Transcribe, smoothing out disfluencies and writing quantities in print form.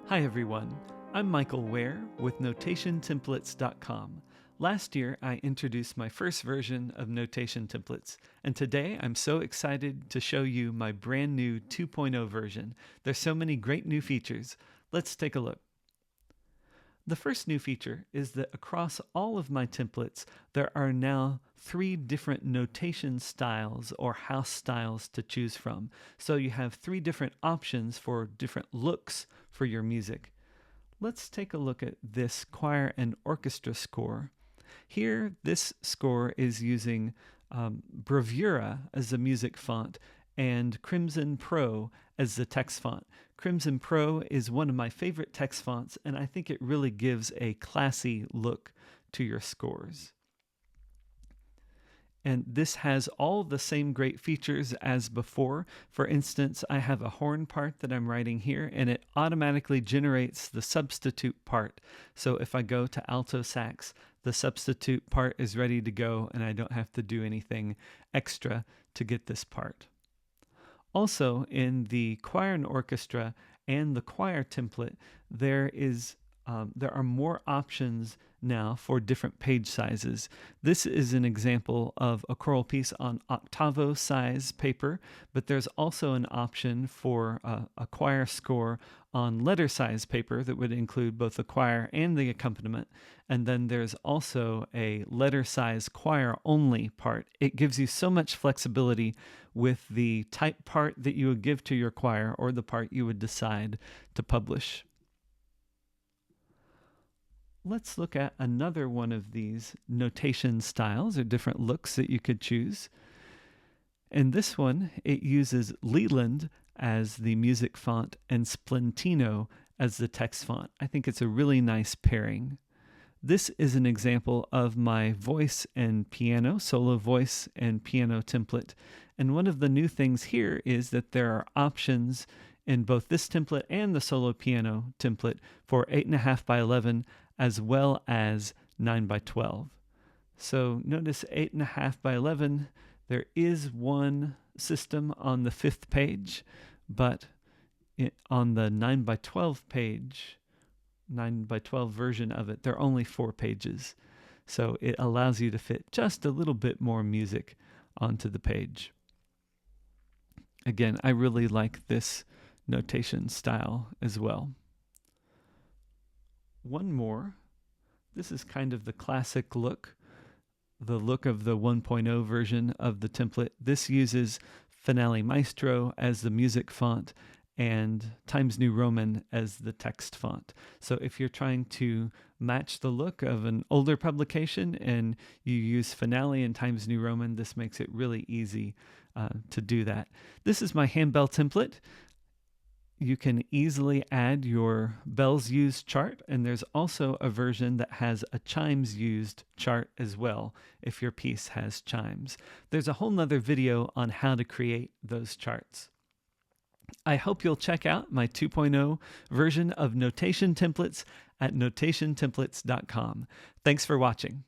Hi everyone, I'm Michael Ware with NotationTemplates.com. Last year I introduced my first version of Notation Templates, and today I'm so excited to show you my brand new 2.0 version. There's so many great new features. Let's take a look. The first new feature is that across all of my templates, there are now 3 different notation styles or house styles to choose from. So you have 3 different options for different looks for your music. Let's take a look at this choir and orchestra score. Here, this score is using Bravura as the music font and Crimson Pro as the text font. Crimson Pro is one of my favorite text fonts, and I think it really gives a classy look to your scores. And this has all the same great features as before. For instance, I have a horn part that I'm writing here, and it automatically generates the substitute part. So if I go to alto sax, the substitute part is ready to go, and I don't have to do anything extra to get this part. Also, in the choir and orchestra and the choir template, there are more options now for different page sizes. This is an example of a choral piece on octavo size paper, but there's also an option for a choir score on letter size paper that would include both the choir and the accompaniment. And then there's also a letter size choir only part. It gives you so much flexibility with the type part that you would give to your choir or the part you would decide to publish. Let's look at another one of these notation styles or different looks that you could choose. In this one, it uses Leland as the music font and Splintino as the text font. I think it's a really nice pairing. This is an example of my voice and piano, solo voice and piano template. And one of the new things here is that there are options in both this template and the solo piano template for 8.5 by 11 as well as 9 by 12. So notice 8.5 by 11, there is one system on the 5th page, but on the 9 by 12 page, 9 by 12 version of it, there are only 4 pages. So it allows you to fit just a little bit more music onto the page. Again, I really like this notation style as well. One more. This is kind of the classic look, the look of the 1.0 version of the template. This uses Finale Maestro as the music font and Times New Roman as the text font. So if you're trying to match the look of an older publication and you use Finale and Times New Roman, this makes it really easy to do that. This is my handbell template. You can easily add your bells used chart, and there's also a version that has a chimes used chart as well if your piece has chimes. There's a whole nother video on how to create those charts. I hope you'll check out my 2.0 version of Notation Templates at NotationTemplates.com. Thanks for watching.